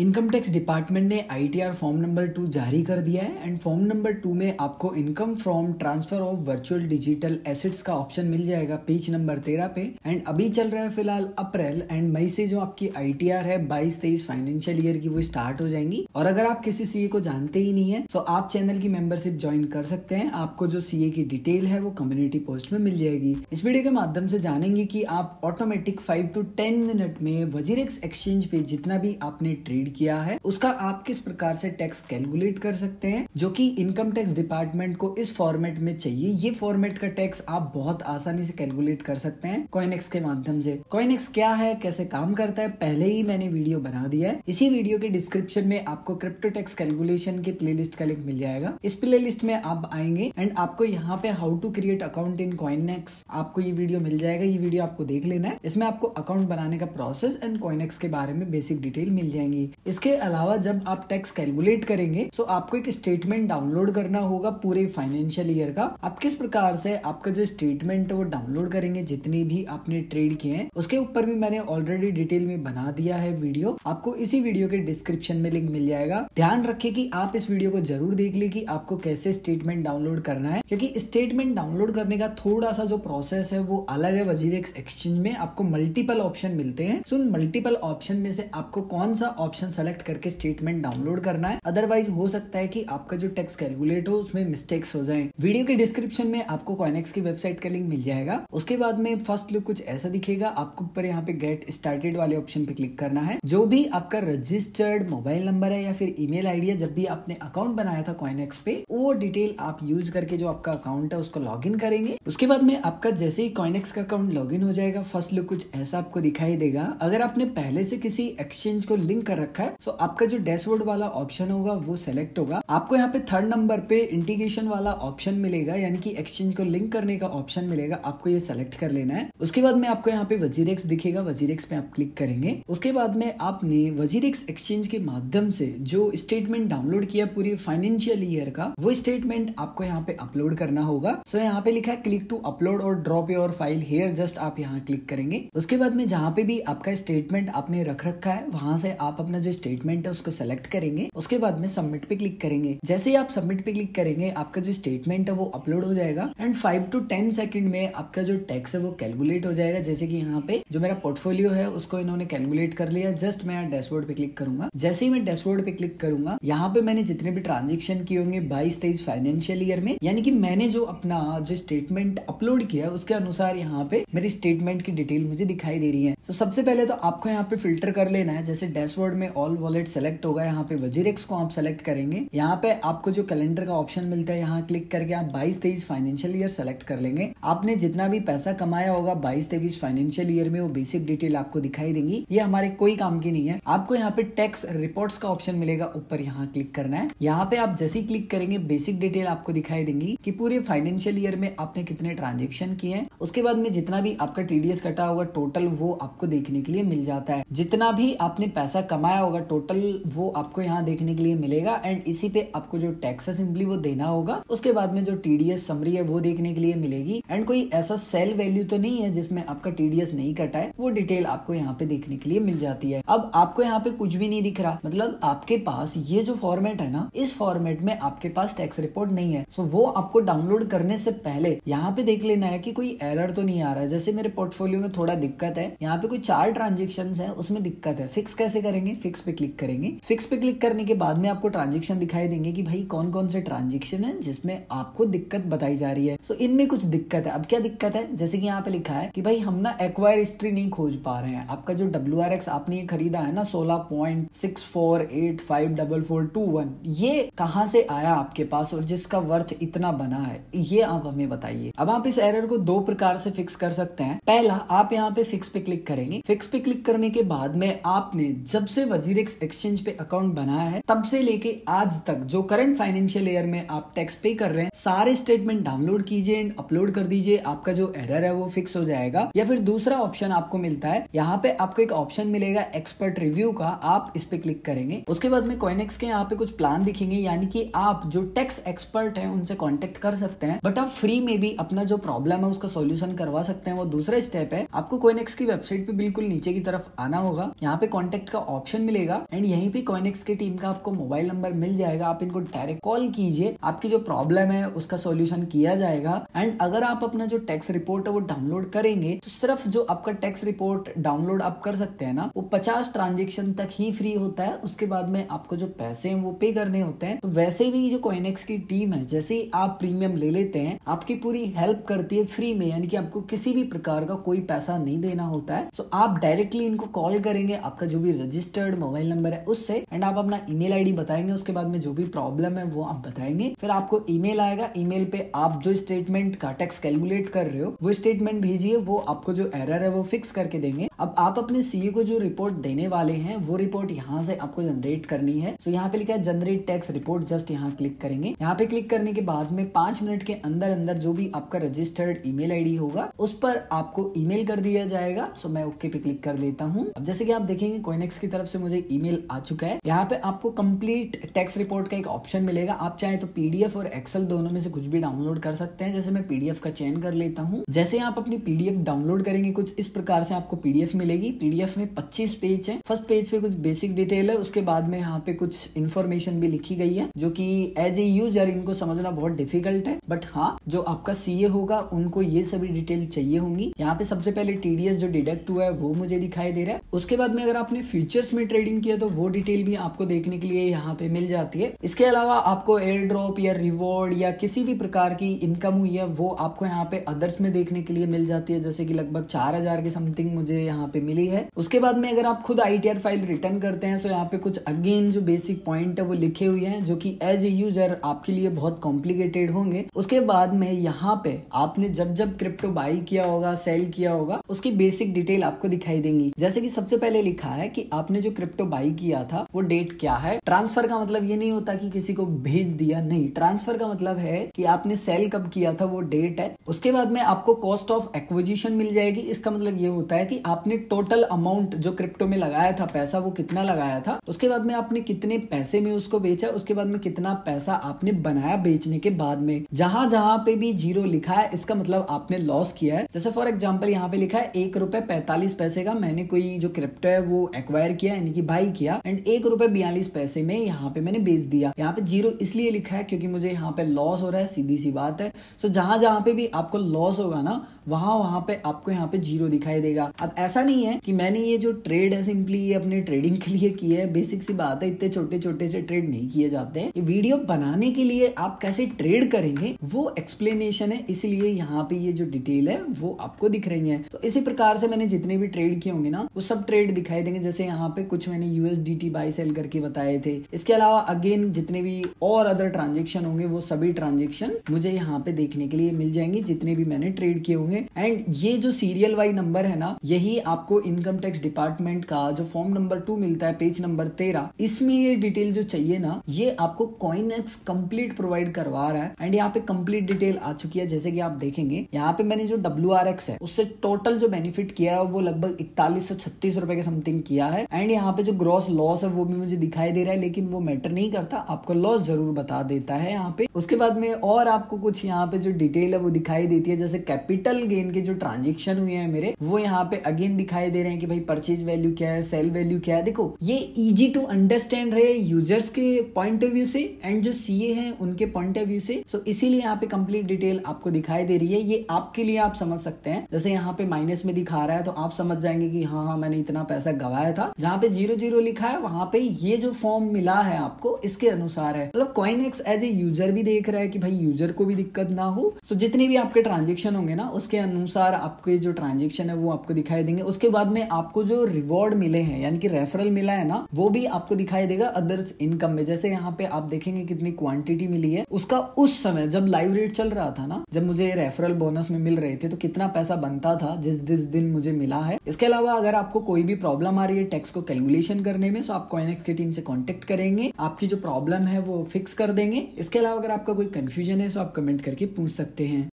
Income tax department ने ITR form number 2 जारी कर दिया है एंड फॉर्म नंबर 2 में आपको income from transfer of virtual digital assets का ऑप्शन मिल जाएगा पेज नंबर 13 पे। एंड अभी चल रहा है फिलहाल अप्रैल एंड मई से जो आपकी ITR है 22-23 फाइनेंशियल ईयर की वो स्टार्ट हो जाएंगी। और अगर आप किसी CA को जानते ही नहीं है तो आप चैनल की मेंबरशिप ज्वाइन कर सकते हैं। आपको जो CA की डिटेल है वो कम्युनिटी पोस्ट में मिल जाएगी। इस वीडियो के माध्यम से जानेंगे कि आप ऑटोमेटिक 5 to 10 मिनट में वजीरेक्स एक्सचेंज पे जितना भी आपने ट्रेड किया है उसका आप किस प्रकार से टैक्स कैलकुलेट कर सकते हैं, जो कि इनकम टैक्स डिपार्टमेंट को इस फॉर्मेट में चाहिए। ये फॉर्मेट का टैक्स आप बहुत आसानी से कैलकुलेट कर सकते हैं कॉइनएक्स के माध्यम से। कॉइनएक्स क्या है, कैसे काम करता है, पहले ही मैंने वीडियो बना दिया है। इसी वीडियो के डिस्क्रिप्शन में आपको क्रिप्टो टैक्स कैलकुलेशन के प्लेलिस्ट का लिंक मिल जाएगा। इस प्लेलिस्ट में आप आएंगे एंड आपको यहाँ पे how to create account in CoinEx आपको ये वीडियो मिल जाएगा। ये वीडियो आपको देख लेना है। इसमें आपको अकाउंट बनाने का प्रोसेस एंड कॉइनएक्स के बारे में बेसिक डिटेल मिल जाएंगी। इसके अलावा जब आप टैक्स कैलकुलेट करेंगे तो आपको एक स्टेटमेंट डाउनलोड करना होगा पूरे फाइनेंशियल ईयर का। आप किस प्रकार से आपका जो स्टेटमेंट है वो डाउनलोड करेंगे, जितनी भी आपने ट्रेड किए हैं उसके ऊपर भी मैंने ऑलरेडी डिटेल में बना दिया है वीडियो। आपको इसी वीडियो के डिस्क्रिप्शन में लिंक मिल जाएगा। ध्यान रखिए कि आप इस वीडियो को जरूर देख ले कि आपको कैसे स्टेटमेंट डाउनलोड करना है, क्योंकि स्टेटमेंट डाउनलोड करने का थोड़ा सा जो प्रोसेस है वो अलग है। वजीरेक्स एक्सचेंज में आपको मल्टीपल ऑप्शन मिलते हैं। सो उन मल्टीपल ऑप्शन में से आपको कौन सा ऑप्शन सेलेक्ट करके स्टेटमेंट डाउनलोड करना है, अदरवाइज हो सकता है कि आपका जो टैक्स कैलकुलेट हो उसमें मिस्टेक्स हो जाएं। वीडियो के डिस्क्रिप्शन में आपको कॉइनएक्स की वेबसाइट का लिंक मिल जाएगा। उसके बाद में फर्स्ट लुक कुछ ऐसा दिखेगा। आपको ऊपर यहाँ पे गेट स्टार्टेड वाले ऑप्शन पे क्लिक करना है। जो भी आपका रजिस्टर्ड मोबाइल नंबर है या फिर ईमेल आईडी है, जब भी आपने अकाउंट बनाया था कॉइनएक्स पे, वो डिटेल आप यूज करके जो आपका अकाउंट है उसको लॉग इन करेंगे। उसके बाद में आपका जैसे ही कॉइनएक्स का अकाउंट लॉग इन हो जाएगा, फर्स्ट लुक कुछ ऐसा आपको दिखाई देगा। अगर आपने पहले से किसी एक्सचेंज को लिंक कर रखा है तो आपका जो डैशबोर्ड वाला ऑप्शन होगा वो सेलेक्ट होगा। आपको यहाँ पे थर्ड नंबर पे इंटीग्रेशन वाला ऑप्शन मिलेगा, यानी कि एक्सचेंज को लिंक करने का ऑप्शन मिलेगा। आपको ये सेलेक्ट कर लेना है। उसके बाद में आपको यहाँ पे वजीरेक्स दिखेगा, वजीरेक्स पे आप क्लिक करेंगे। उसके बाद में आपने वजीरेक्स एक्सचेंज के माध्यम से जो स्टेटमेंट डाउनलोड किया पूरी फाइनेंशियल ईयर का, वो स्टेटमेंट आपको यहाँ पे अपलोड करना होगा। सो यहाँ पे लिखा है क्लिक टू अपलोड और drop your file here, just आप यहाँ क्लिक करेंगे। उसके बाद में जहाँ पे भी आपका स्टेटमेंट आपने रख रखा है वहां से आप अपना जो स्टेटमेंट है उसको सेलेक्ट करेंगे। उसके बाद में सबमिट पे क्लिक करेंगे। जैसे ही आप सबमिट पे क्लिक करेंगे आपका जो स्टेटमेंट है वो अपलोड हो जाएगा एंड 5 to 10 सेकंड में आपका जो टैक्स है वो कैलकुलेट हो जाएगा। जैसे कि यहाँ पे जो मेरा पोर्टफोलियो है उसको इन्होंने कैलकुलेट कर लिया। जस्ट मैं यहाँ डैशबोर्ड पे क्लिक करूंगा। जैसे ही मैं डैशबोर्ड पे क्लिक करूंगा, यहाँ पे मैंने जितने भी ट्रांजेक्शन किए होंगे 22-23 फाइनेंशियल ईयर में, यानी कि मैंने जो अपना जो स्टेटमेंट अपलोड किया है उसके अनुसार यहाँ पे मेरी स्टेटमेंट की डिटेल मुझे दिखाई दे रही है। तो सबसे पहले तो आपको यहाँ पे फिल्टर कर लेना है। जैसे डैशबोर्ड में ऑल वॉलेट सेलेक्ट होगा, यहाँ पे वजीरेक्स को आप सेलेक्ट करेंगे। यहाँ पे आपको जो कैलेंडर का ऑप्शन मिलता है, यहाँ क्लिक करके आप 22-23 फाइनेंशियल ईयर सेलेक्ट कर लेंगे। आपने जितना भी पैसा कमाया होगा 22-23 फाइनेंशियल ईयर में वो बेसिक डिटेल आपको दिखाई देंगी। ये हमारे कोई काम की नहीं है। आपको यहाँ पे टैक्स रिपोर्ट्स का ऑप्शन मिलेगा, ऊपर यहाँ क्लिक करना है। यहाँ पे आप जैसे ही क्लिक करेंगे बेसिक डिटेल आपको दिखाई देंगी कि पूरे फाइनेंशियल ईयर में आपने कितने ट्रांजेक्शन किए हैं। उसके बाद में जितना भी आपका TDS कटा होगा टोटल वो आपको देखने के लिए मिल जाता है। जितना भी आपने पैसा कमाया होगा टोटल वो आपको यहाँ देखने के लिए मिलेगा एंड इसी पे आपको जो टैक्स है सिंपली वो देना होगा। उसके बाद में जो TDS समरी है वो देखने के लिए मिलेगी एंड कोई ऐसा सेल वैल्यू तो नहीं है जिसमें आपका TDS नहीं कटा है, वो डिटेल आपको यहाँ पे देखने के लिए मिल जाती है। अब आपको यहाँ पे कुछ भी नहीं दिख रहा, मतलब आपके पास ये जो फॉर्मेट है ना, इस फॉर्मेट में आपके पास टैक्स रिपोर्ट नहीं है। सो वो आपको डाउनलोड करने से पहले यहाँ पे देख लेना है कि कोई एरर तो नहीं आ रहा है। जैसे मेरे पोर्टफोलियो में थोड़ा दिक्कत है, यहाँ पे कोई 4 ट्रांजेक्शन है उसमें दिक्कत है। फिक्स कैसे करेंगे? फिक्स पे क्लिक करेंगे। फिक्स पे क्लिक करने के बाद में आपको ट्रांजेक्शन दिखाई देंगे कि भाई कौन कौन से ट्रांजेक्शन है जिसमें आपको दिक्कत बताई जा रही है। सो इनमें कुछ दिक्कत है। अब क्या दिक्कत है? जैसे कि यहाँ पे लिखा है कि भाई हम ना एक्वायर हिस्ट्री नहीं खोज पा रहे हैं। आपका जो WRX आपने ये खरीदा है ना 16.64854421, ये कहाँ से आया आपके पास और जिसका वर्थ इतना बना है, ये आप हमें बताइए। अब आप इस एरर को 2 प्रकार से फिक्स कर सकते हैं। पहला, आप यहाँ पे फिक्स पे क्लिक करेंगे। फिक्स पे क्लिक करने के बाद में आपने जब से वजीरेक्स एक्सचेंज पे अकाउंट बनाया है तब से लेके आज तक जो करंट फाइनेंशियल ईयर में आप टैक्स पे कर रहे हैं सारे स्टेटमेंट डाउनलोड कीजिए एंड अपलोड कर दीजिए। आपका जो एरर है वो फिक्स हो जाएगा। या फिर दूसरा ऑप्शन आपको मिलता है, यहाँ पे आपको एक ऑप्शन मिलेगा एक्सपर्ट रिव्यू का, आप इस पे क्लिक करेंगे। उसके बाद में कॉइनएक्स के यहाँ पे कुछ प्लान दिखेंगे, यानी कि आप जो टैक्स एक्सपर्ट है उनसे कॉन्टेक्ट कर सकते हैं, बट आप फ्री में भी अपना जो प्रॉब्लम है उसका सॉल्यूशन करवा सकते हैं। वो दूसरा स्टेप है। आपको कॉइनएक्स की वेबसाइट पे बिल्कुल नीचे की तरफ आना होगा। यहाँ पे कॉन्टेक्ट का ऑप्शन मिलेगा एंड यहीं पे कॉइनेक्स की टीम का आपको मोबाइल नंबर मिल जाएगा। आप इनको डायरेक्ट कॉल कीजिए, आपकी जो प्रॉब्लम है उसका सॉल्यूशन किया जाएगा। एंड अगर आप अपना जो टैक्स रिपोर्ट है वो डाउनलोड करेंगे तो सिर्फ जो आपका टैक्स रिपोर्ट डाउनलोड आप कर सकते हैं ना, वो 50 ट्रांजेक्शन तक ही फ्री होता है। उसके बाद में आपको जो पैसे हैं वो पे करने होते हैं। तो वैसे भी जो कॉइनेक्स की टीम है, जैसे ही आप प्रीमियम ले लेते हैं, आपकी पूरी हेल्प करती है फ्री में, यानी कि आपको किसी भी प्रकार का कोई पैसा नहीं देना होता है। सो आप डायरेक्टली इनको कॉल करेंगे आपका जो भी रजिस्टर्ड मोबाइल नंबर है उससे, एंड आप अपना ईमेल आईडी बताएंगे। उसके बाद में जो भी प्रॉब्लम है वो आप बताएंगे, फिर आपको ईमेल आएगा। ईमेल पे आप जो स्टेटमेंट का टैक्स कैलकुलेट कर रहे हो वो स्टेटमेंट भेजिए, वो आपको जो एरर है वो फिक्स करके देंगे। अब आप अपने सीए को जो रिपोर्ट देने वाले हैं वो रिपोर्ट यहाँ से आपको जनरेट करनी है। सो यहाँ पे लिखा है जनरेट टैक्स रिपोर्ट, जस्ट यहाँ क्लिक करेंगे। यहाँ पे क्लिक करने के बाद में 5 मिनट के अंदर अंदर जो भी आपका रजिस्टर्ड ईमेल आईडी होगा उस पर आपको ईमेल कर दिया जाएगा। सो मैं ओके पे क्लिक कर देता हूँ। अब जैसे कि आप देखेंगे कॉइनेक्स की तरफ से मुझे ईमेल आ चुका है। यहाँ पे आपको कंप्लीट टैक्स रिपोर्ट का एक ऑप्शन मिलेगा। आप चाहे तो पीडीएफ और एक्सेल दोनों में से कुछ भी डाउनलोड कर सकते हैं। जैसे मैं पीडीएफ का चयन कर लेता हूँ। जैसे आप अपनी पीडीएफ डाउनलोड करेंगे कुछ इस प्रकार से आपको पीडीएफ मिलेगी। पीडीएफ में 25 पेज है। फर्स्ट पेज पे कुछ बेसिक डिटेल है, उसके बाद में यहाँ पे कुछ इन्फॉर्मेशन भी लिखी गई है जो कि एज ए यूजर इनको समझना बहुत डिफिकल्ट है, बट हाँ जो आपका सीए होगा उनको ये सभी डिटेल चाहिए होंगी। यहाँ पे सबसे पहले टीडीएस जो डिडक्ट हुआ है वो मुझे दिखाई दे रहा है। उसके बाद में अगर आपने फ्यूचर्स में ट्रेडिंग किया तो वो डिटेल भी आपको देखने के लिए यहाँ पे मिल जाती है। इसके अलावा आपको एयर ड्रॉप या रिवॉर्ड या किसी भी प्रकार की इनकम हुई है वो आपको यहाँ पे अदर्स में देखने के लिए मिल जाती है, जैसे कि लगभग 4000 के समथिंग मुझे यहाँ पे मिली है। उसके बाद में अगर आप खुद आईटीआर फाइल रिटर्न करते हैं तो यहाँ पे कुछ अगेन जो बेसिक पॉइंट है वो लिखे हुए हैं जो कि एज ए यूजर आपके लिए बहुत कॉम्प्लिकेटेड होंगे। उसके बाद में यहाँ पे आपने जब जब क्रिप्टो बाई किया होगा, सेल किया होगा, उसकी बेसिक डिटेल आपको दिखाई देंगी। जैसे कि सबसे पहले लिखा है कि आपने जो क्रिप्टो बाई किया था वो डेट क्या है। ट्रांसफर का मतलब ये नहीं होता कि किसी को भेज दिया, नहीं, ट्रांसफर का मतलब है कि आपने सेल कब किया था वो डेट है। उसके बाद में आपको कॉस्ट ऑफ एक्विजिशन मिल जाएगी। इसका मतलब ये होता है कि आपने टोटल अमाउंट जो क्रिप्टो में लगाया था पैसा वो कितना लगाया था। उसके बाद में आपने कितने पैसे में उसको बेचा, उसके बाद में कितना पैसा आपने बनाया बेचने के बाद में। जहां जहां पे भी जीरो लिखा है इसका मतलब आपने लॉस किया है। जैसे फॉर एग्जांपल यहाँ पे लिखा है 1 रुपए 45 पैसे का मैंने कोई जो क्रिप्टो है वो एक्वायर किया, यानी कि बाई किया, एंड 1 रुपए 42 पैसे में यहाँ पे मैंने बेच दिया। यहाँ पे जीरो इसलिए लिखा है क्योंकि मुझे यहाँ पे लॉस हो रहा है, सीधी सी बात है। सो जहां जहां पे भी आपको लॉस होगा ना वहां पे आपको यहाँ पे जीरो दिखाई देगा। अब ऐसा नहीं है कि मैंने ये जो ट्रेड है सिंपली ये अपने ट्रेडिंग के लिए की है, बेसिक सी बात है, इतने छोटे छोटे से ट्रेड नहीं किए जाते हैं। ये वीडियो बनाने के लिए आप कैसे ट्रेड करेंगे वो एक्सप्लेनेशन है, इसलिए यहाँ पे ये जो डिटेल है वो आपको दिख रही है। तो इसी प्रकार से मैंने जितने भी ट्रेड किए होंगे ना वो सब ट्रेड दिखाई देंगे। जैसे यहाँ पे कुछ मैंने यूएसडीटी बाई सेल करके बताए थे। इसके अलावा अगेन जितने भी और अदर ट्रांजेक्शन होंगे वो सभी ट्रांजेक्शन मुझे यहाँ पे देखने के लिए मिल जाएंगे जितने भी मैंने ट्रेड किए होंगे। एंड ये जो सीरियल वाई नंबर है ना, यही आपको इनकम टैक्स डिपार्टमेंट का जो फॉर्म नंबर 2 मिलता है पेज नंबर 13, इसमें ये डिटेल जो चाहिए ना ये आपको कॉइनेक्स कंप्लीट प्रोवाइड करवा रहा है। एंड यहाँ पे कंप्लीट डिटेल आ चुकी है। जैसे कि आप देखेंगे यहाँ पे मैंने जो WRX है उससे टोटल जो बेनिफिट किया है वो लगभग 4136 रुपए के समथिंग किया है। एंड यहाँ पे जो ग्रॉस लॉस है वो भी मुझे दिखाई दे रहा है, लेकिन वो मैटर नहीं करता, आपको लॉस जरूर बता देता है यहाँ पे। उसके बाद में और आपको कुछ यहाँ पे जो डिटेल है वो दिखाई देती है। जैसे कैपिटल गेन के जो ट्रांजेक्शन हुए हैं मेरे वो यहाँ पे अगेन दिखाई दे रहे हैं कि भाई परचेज वैल्यू क्या है, सेल वैल्यू क्या है। देखो ये इजी टू अंडरस्टैंड रहे यूजर्स के पॉइंट ऑफ व्यू से एंड जो सीए हैं उनके पॉइंट ऑफ व्यू से। सो इसीलिए यहाँ पे कंप्लीट डिटेल आपको दिखाई दे रही है। ये आपके लिए आप समझ सकते हैं। जैसे यहाँ पे माइनस में दिखा रहा है तो आप समझ जाएंगे कि हाँ मैंने इतना पैसा गवाया था। जहाँ पे 00 लिखा है वहां पे ये जो फॉर्म मिला है आपको इसके अनुसार है। मतलब कॉइनेक्स एज ए यूजर भी देख रहा है कि भाई यूजर को भी दिक्कत ना हो। सो जितने भी आपके ट्रांजेक्शन होंगे ना उसके अनुसार आपके जो ट्रांजेक्शन है वो आपको दिखाई देंगे। उसके बाद में आपको जो रिवॉर्ड मिले हैं यानी कि रेफरल मिला है ना वो भी आपको दिखाई देगा अदर्स इनकम में। जैसे यहाँ पे आप देखेंगे कितनी क्वांटिटी मिली है उसका उस समय जब लाइव रेट चल रहा था ना, जब मुझे रेफरल बोनस में मिल रहे थे तो कितना पैसा बनता था जिस दिन मुझे मिला है। इसके अलावा अगर आपको कोई भी प्रॉब्लम आ रही है टैक्स को कैलकुलेशन करने में तो आप कॉइनेक्स की टीम से कांटेक्ट करेंगे, आपकी जो प्रॉब्लम है वो फिक्स कर देंगे। इसके अलावा अगर आपका कोई कंफ्यूजन है तो आप कमेंट करके पूछ सकते हैं।